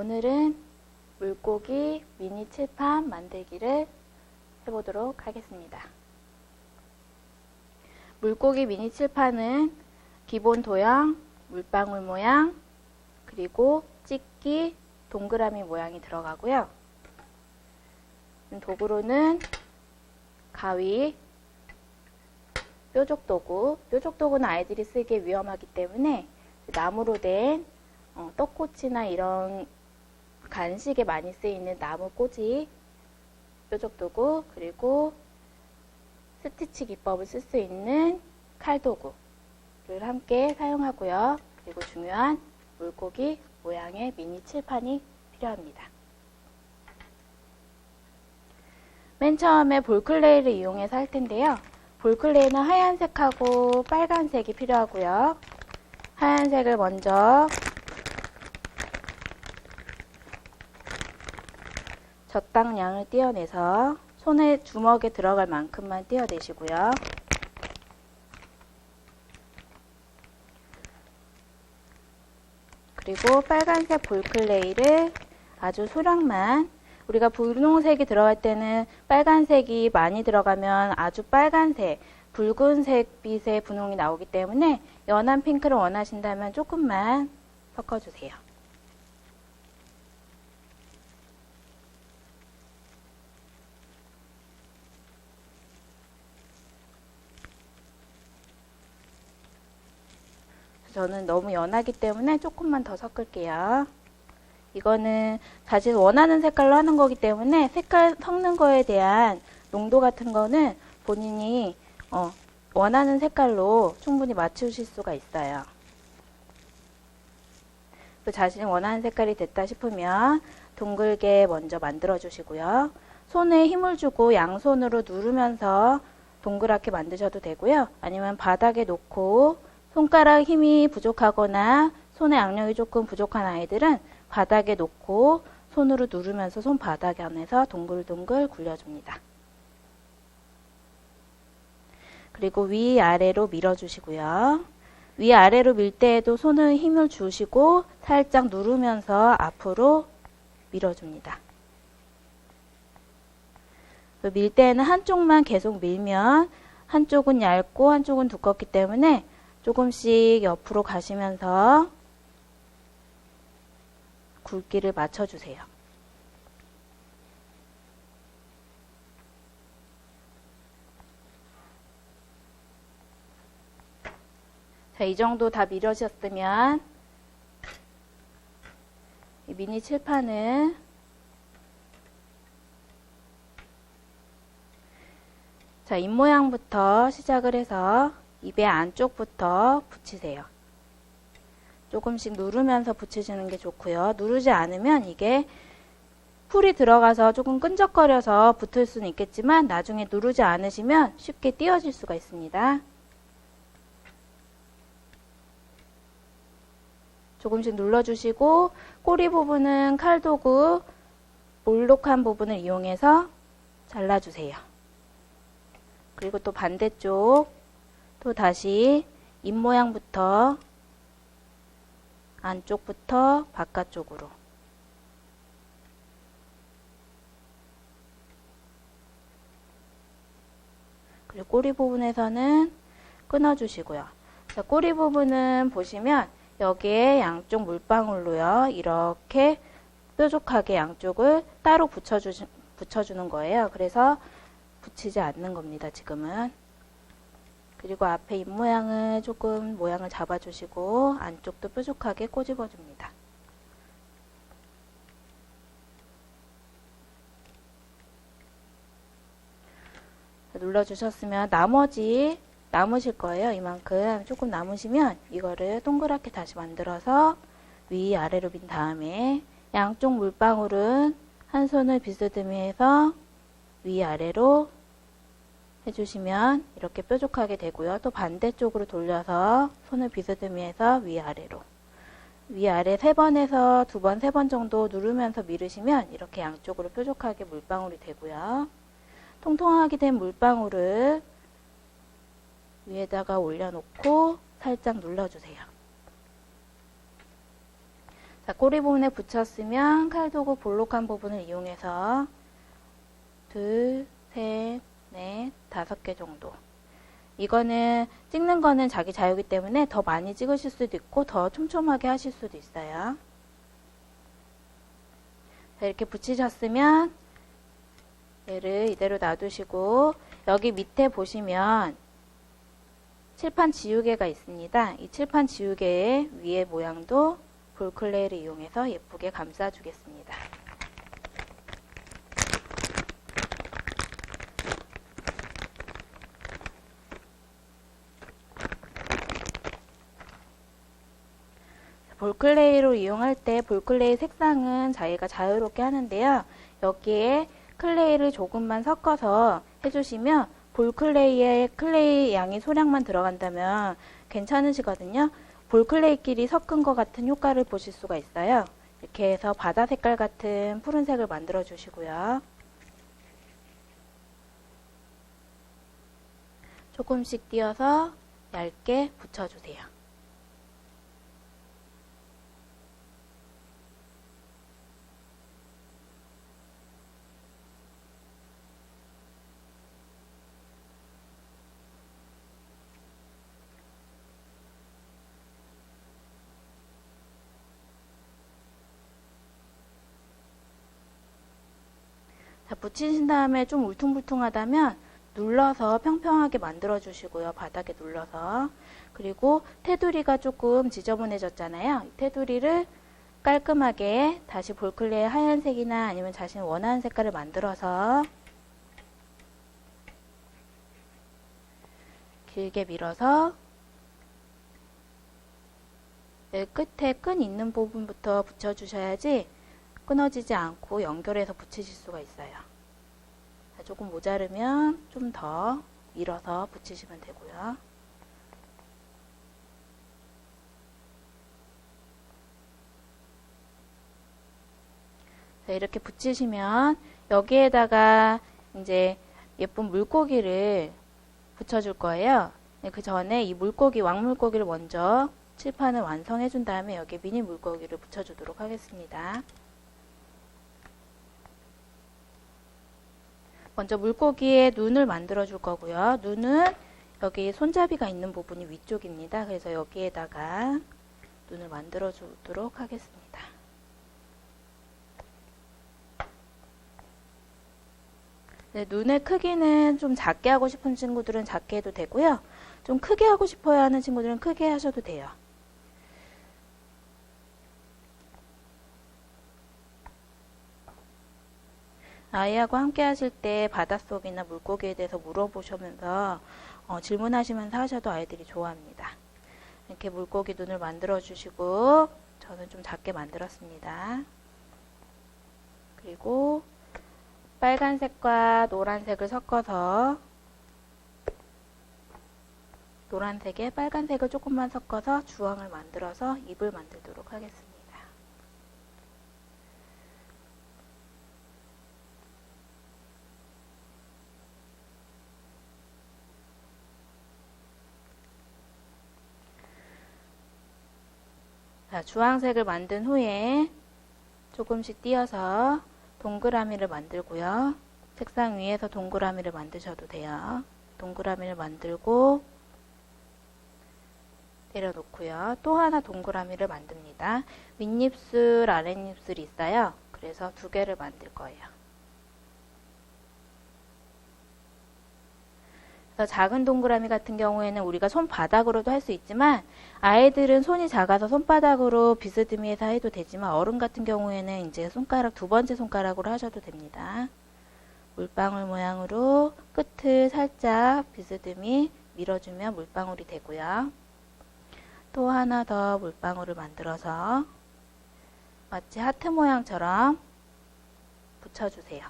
오늘은 물고기 미니 칠판 만들기를 해보도록 하겠습니다. 물고기 미니 칠판은 기본 도형, 물방울 모양, 그리고 찍기, 동그라미 모양이 들어가고요. 도구로는 가위, 뾰족도구, 뾰족도구는 아이들이 쓰기에 위험하기 때문에 나무로 된 떡꼬치나 이런 간식에 많이 쓰이는 나무 꼬지, 뾰족도구, 그리고 스티치 기법을 쓸 수 있는 칼도구를 함께 사용하고요. 그리고 중요한 물고기 모양의 미니 칠판이 필요합니다. 맨 처음에 볼클레이를 이용해서 할 텐데요. 볼클레이는 하얀색하고 빨간색이 필요하고요. 하얀색을 먼저 적당량을 떼어내서 손에 주먹에 들어갈 만큼만 떼어내시고요. 그리고 빨간색 볼클레이를 아주 소량만, 우리가 분홍색이 들어갈 때는 빨간색이 많이 들어가면 아주 빨간색, 붉은색 빛의 분홍이 나오기 때문에 연한 핑크를 원하신다면 조금만 섞어주세요. 저는 너무 연하기 때문에 조금만 더 섞을게요. 이거는 자신 원하는 색깔로 하는 거기 때문에 색깔 섞는 거에 대한 농도 같은 거는 본인이 원하는 색깔로 충분히 맞추실 수가 있어요. 자신이 원하는 색깔이 됐다 싶으면 둥글게 먼저 만들어 주시고요. 손에 힘을 주고 양손으로 누르면서 동그랗게 만드셔도 되고요. 아니면 바닥에 놓고 손가락 힘이 부족하거나 손의 악력이 조금 부족한 아이들은 바닥에 놓고 손으로 누르면서 손바닥 안에서 동글동글 굴려줍니다. 그리고 위아래로 밀어주시고요. 위아래로 밀 때에도 손을 힘을 주시고 살짝 누르면서 앞으로 밀어줍니다. 밀 때는 한쪽만 계속 밀면 한쪽은 얇고 한쪽은 두껍기 때문에 조금씩 옆으로 가시면서 굵기를 맞춰주세요. 자, 이 정도 다 밀으셨으면 이 미니 칠판은 자, 입모양부터 시작을 해서 입의 안쪽부터 붙이세요. 조금씩 누르면서 붙이시는 게 좋고요. 누르지 않으면 이게 풀이 들어가서 조금 끈적거려서 붙을 수는 있겠지만 나중에 누르지 않으시면 쉽게 띄어질 수가 있습니다. 조금씩 눌러주시고 꼬리 부분은 칼도구 볼록한 부분을 이용해서 잘라주세요. 그리고 또 반대쪽 또 다시 입모양부터 안쪽부터 바깥쪽으로 그리고 꼬리 부분에서는 끊어주시고요. 자, 꼬리 부분은 보시면 여기에 양쪽 물방울로요. 이렇게 뾰족하게 양쪽을 따로 붙여주는 거예요. 그래서 붙이지 않는 겁니다. 지금은. 그리고 앞에 입모양을 조금 모양을 잡아주시고 안쪽도 뾰족하게 꼬집어줍니다. 눌러주셨으면 나머지 남으실 거예요. 이만큼 조금 남으시면 이거를 동그랗게 다시 만들어서 위아래로 민 다음에 양쪽 물방울은 한 손을 비스듬히해서 위아래로 해주시면 이렇게 뾰족하게 되고요. 또 반대쪽으로 돌려서 손을 비스듬히해서 위아래로 위아래 3번에서 2번, 3번 정도 누르면서 밀으시면 이렇게 양쪽으로 뾰족하게 물방울이 되고요. 통통하게 된 물방울을 위에다가 올려놓고 살짝 눌러주세요. 자, 꼬리 부분에 붙였으면 칼도구 볼록한 부분을 이용해서 2, 3, 4, 5개 정도. 이거는 찍는 거는 자기 자유이기 때문에 더 많이 찍으실 수도 있고 더 촘촘하게 하실 수도 있어요. 자, 이렇게 붙이셨으면 얘를 이대로 놔두시고 여기 밑에 보시면 칠판 지우개가 있습니다. 이 칠판 지우개의 위에 모양도 볼클레이를 이용해서 예쁘게 감싸주겠습니다. 볼클레이로 이용할 때 볼클레이 색상은 자기가 자유롭게 하는데요. 여기에 클레이를 조금만 섞어서 해주시면 볼클레이에 클레이 양이 소량만 들어간다면 괜찮으시거든요. 볼클레이끼리 섞은 것 같은 효과를 보실 수가 있어요. 이렇게 해서 바다 색깔 같은 푸른색을 만들어 주시고요. 조금씩 띄어서 얇게 붙여주세요. 자, 붙이신 다음에 좀 울퉁불퉁하다면 눌러서 평평하게 만들어 주시고요. 바닥에 눌러서. 그리고 테두리가 조금 지저분해졌잖아요. 이 테두리를 깔끔하게 다시 볼클레이 하얀색이나 아니면 자신이 원하는 색깔을 만들어서 길게 밀어서 끝에 끈 있는 부분부터 붙여주셔야지 끊어지지 않고 연결해서 붙이실 수가 있어요. 조금 모자르면 좀 더 밀어서 붙이시면 되고요. 자, 이렇게 붙이시면 여기에다가 이제 예쁜 물고기를 붙여줄 거예요. 그 전에 이 물고기, 왕물고기를 먼저 칠판을 완성해 준 다음에 여기에 미니 물고기를 붙여주도록 하겠습니다. 먼저 물고기의 눈을 만들어 줄 거고요. 눈은 여기 손잡이가 있는 부분이 위쪽입니다. 그래서 여기에다가 눈을 만들어 주도록 하겠습니다. 네, 눈의 크기는 좀 작게 하고 싶은 친구들은 작게 해도 되고요. 좀 크게 하고 싶어야 하는 친구들은 크게 하셔도 돼요. 아이하고 함께 하실 때 바닷속이나 물고기에 대해서 물어보시면서 질문하시면서 하셔도 아이들이 좋아합니다. 이렇게 물고기 눈을 만들어 주시고 저는 좀 작게 만들었습니다. 그리고 빨간색과 노란색을 섞어서 노란색에 빨간색을 조금만 섞어서 주황을 만들어서 입을 만들도록 하겠습니다. 자, 주황색을 만든 후에 조금씩 띄어서 동그라미를 만들고요. 책상 위에서 동그라미를 만드셔도 돼요. 동그라미를 만들고 내려놓고요. 또 하나 동그라미를 만듭니다. 윗입술, 아랫입술이 있어요. 그래서 두 개를 만들 거예요. 그래서 작은 동그라미 같은 경우에는 우리가 손바닥으로도 할 수 있지만 아이들은 손이 작아서 손바닥으로 비스듬히해서 해도 되지만 어른 같은 경우에는 이제 손가락 두 번째 손가락으로 하셔도 됩니다. 물방울 모양으로 끝을 살짝 비스듬히 밀어주면 물방울이 되고요. 또 하나 더 물방울을 만들어서 마치 하트 모양처럼 붙여주세요.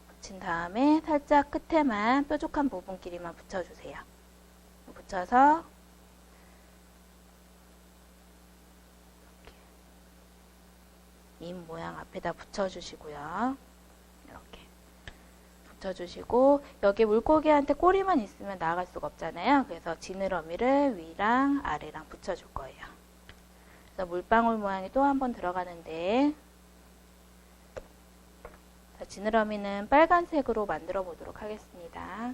붙인 다음에 살짝 끝에만 뾰족한 부분끼리만 붙여주세요. 붙여서 입 모양 앞에다 붙여주시고요. 이렇게 붙여주시고 여기 물고기한테 꼬리만 있으면 나갈 수가 없잖아요. 그래서 지느러미를 위랑 아래랑 붙여줄 거예요. 그래서 물방울 모양이 또 한 번 들어가는데, 자, 지느러미는 빨간색으로 만들어 보도록 하겠습니다.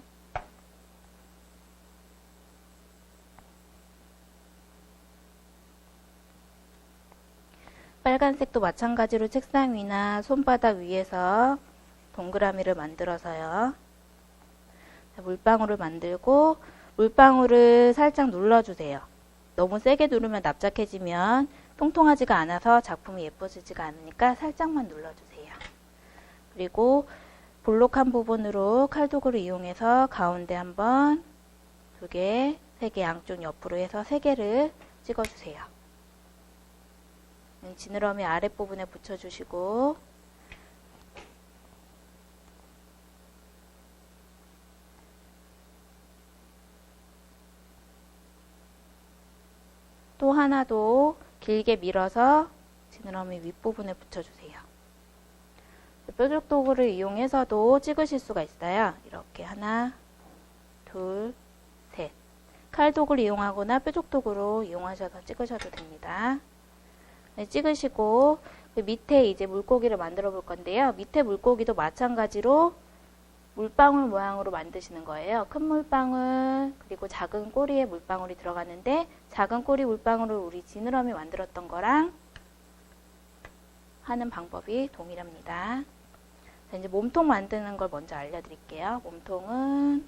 빨간색도 마찬가지로 책상 위나 손바닥 위에서 동그라미를 만들어서요. 자, 물방울을 만들고 물방울을 살짝 눌러주세요. 너무 세게 누르면 납작해지면 통통하지가 않아서 작품이 예뻐지지가 않으니까 살짝만 눌러주세요. 그리고 볼록한 부분으로 칼도구를 이용해서 가운데 한번, 2개, 3개 양쪽 옆으로 해서 3개를 찍어주세요. 지느러미 아랫부분에 붙여주시고 또 하나도 길게 밀어서 지느러미 윗부분에 붙여주세요. 뾰족 도구를 이용해서도 찍으실 수가 있어요. 이렇게 하나, 둘, 셋. 칼 도구를 이용하거나 뾰족 도구로 이용하셔서 찍으셔도 됩니다. 네, 찍으시고 그 밑에 이제 물고기를 만들어 볼 건데요. 밑에 물고기도 마찬가지로 물방울 모양으로 만드시는 거예요. 큰 물방울 그리고 작은 꼬리에 물방울이 들어가는데 작은 꼬리 물방울을 우리 지느러미 만들었던 거랑 하는 방법이 동일합니다. 자, 이제 몸통 만드는 걸 먼저 알려드릴게요. 몸통은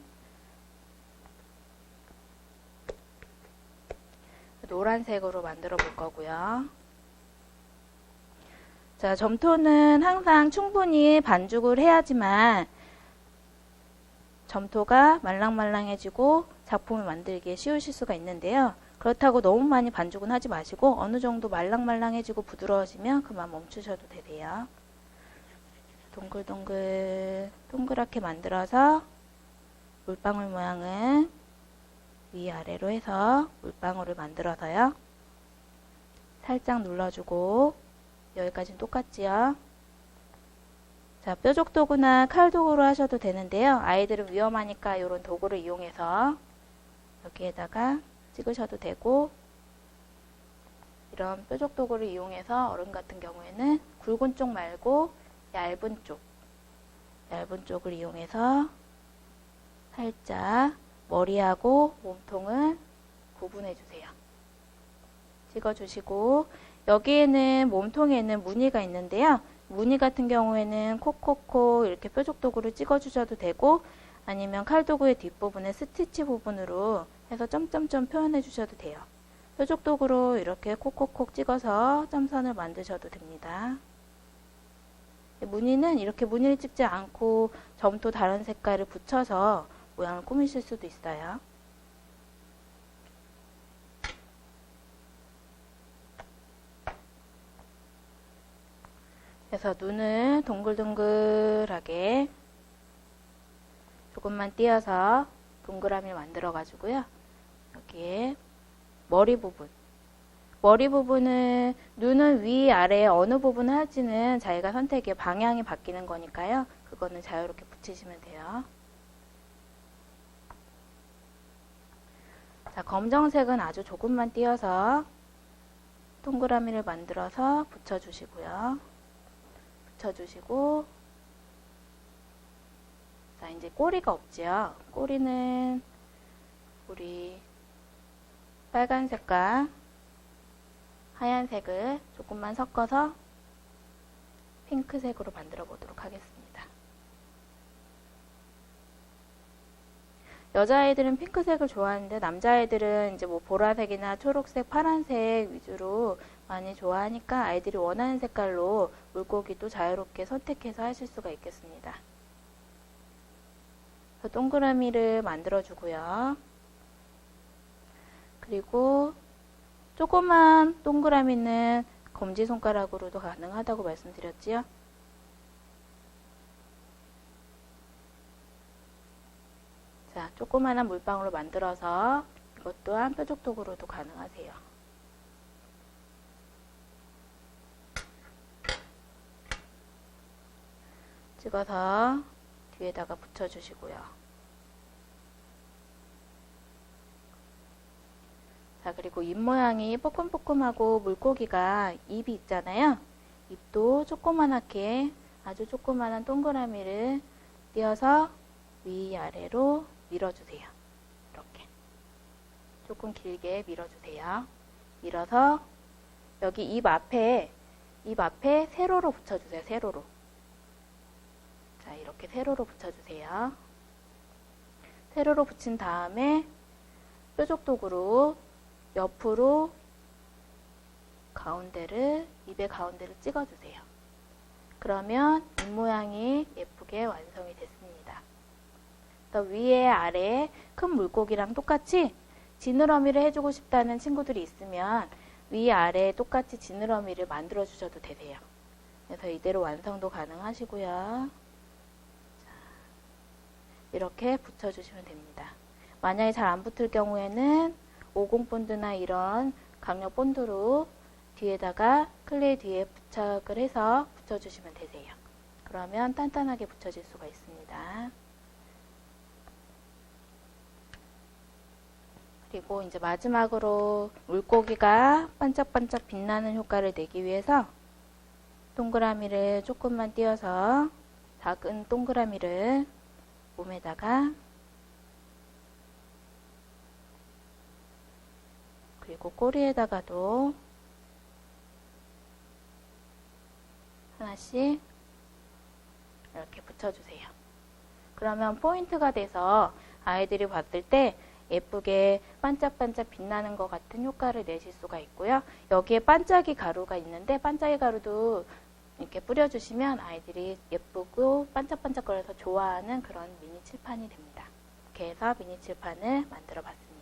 노란색으로 만들어 볼 거고요. 자, 점토는 항상 충분히 반죽을 해야지만 점토가 말랑말랑해지고 작품을 만들기에 쉬우실 수가 있는데요. 그렇다고 너무 많이 반죽은 하지 마시고 어느 정도 말랑말랑해지고 부드러워지면 그만 멈추셔도 되세요. 동글동글 동그랗게 만들어서 물방울 모양은 위아래로 해서 물방울을 만들어서요. 살짝 눌러주고 여기까지는 똑같지요. 자, 뾰족 도구나 칼 도구로 하셔도 되는데요. 아이들은 위험하니까 이런 도구를 이용해서 여기에다가 찍으셔도 되고, 이런 뾰족 도구를 이용해서 어른 같은 경우에는 굵은 쪽 말고 얇은 쪽을 이용해서 살짝 머리하고 몸통을 구분해 주세요. 찍어주시고 여기에는 몸통에는 무늬가 있는데요. 무늬 같은 경우에는 콕콕콕 이렇게 뾰족 도구를 찍어주셔도 되고 아니면 칼도구의 뒷부분에 스티치 부분으로 해서 점점점 표현해 주셔도 돼요. 뾰족 도구로 이렇게 콕콕콕 찍어서 점선을 만드셔도 됩니다. 무늬는 이렇게 무늬를 찍지 않고 점토 다른 색깔을 붙여서 모양을 꾸미실 수도 있어요. 그래서 눈을 동글동글하게 조금만 띄어서 동그라미를 만들어 가지고요. 여기에 머리 부분은 눈은 위, 아래 어느 부분 할지는 자기가 선택해 방향이 바뀌는 거니까요. 그거는 자유롭게 붙이시면 돼요. 자, 검정색은 아주 조금만 띄어서 동그라미를 만들어서 붙여주시고요. 붙여주시고, 자, 이제 꼬리가 없지요. 꼬리는 우리 빨간색과 하얀색을 조금만 섞어서 핑크색으로 만들어 보도록 하겠습니다. 여자아이들은 핑크색을 좋아하는데 남자아이들은 이제 뭐 보라색이나 초록색, 파란색 위주로 많이 좋아하니까 아이들이 원하는 색깔로 물고기도 자유롭게 선택해서 하실 수가 있겠습니다. 그래서 동그라미를 만들어 주고요. 그리고 조그만 동그라미는 검지손가락으로도 가능하다고 말씀드렸지요. 자, 조그만한 물방울로 만들어서 이것 또한 뾰족 도구로도 가능하세요. 찍어서 뒤에다가 붙여주시고요. 자, 그리고 입 모양이 뽀끔뽀끔하고 물고기가 입이 있잖아요. 입도 조그만하게 아주 조그만한 동그라미를 띄어서 위아래로 밀어주세요. 이렇게 조금 길게 밀어주세요. 밀어서 여기 입 앞에 세로로 붙여주세요. 세로로. 자, 이렇게 세로로 붙여주세요. 세로로 붙인 다음에 뾰족도구로 옆으로 입의 가운데를 찍어주세요. 그러면 입 모양이 예쁘게 완성이 됐습니다. 또 위에 아래 큰 물고기랑 똑같이 지느러미를 해주고 싶다는 친구들이 있으면 위아래 똑같이 지느러미를 만들어 주셔도 되세요. 그래서 이대로 완성도 가능하시고요. 자, 이렇게 붙여주시면 됩니다. 만약에 잘 안 붙을 경우에는 50 본드나 이런 강력 본드로 뒤에다가 클레이 뒤에 부착을 해서 붙여주시면 되세요. 그러면 단단하게 붙여질 수가 있습니다. 그리고 이제 마지막으로 물고기가 반짝반짝 빛나는 효과를 내기 위해서 동그라미를 조금만 띄어서 작은 동그라미를 몸에다가 그리고 꼬리에다가도 하나씩 이렇게 붙여주세요. 그러면 포인트가 돼서 아이들이 봤을 때 예쁘게 반짝반짝 빛나는 것 같은 효과를 내실 수가 있고요. 여기에 반짝이 가루가 있는데 반짝이 가루도 이렇게 뿌려주시면 아이들이 예쁘고 반짝반짝거려서 좋아하는 그런 미니 칠판이 됩니다. 이렇게 해서 미니 칠판을 만들어 봤습니다.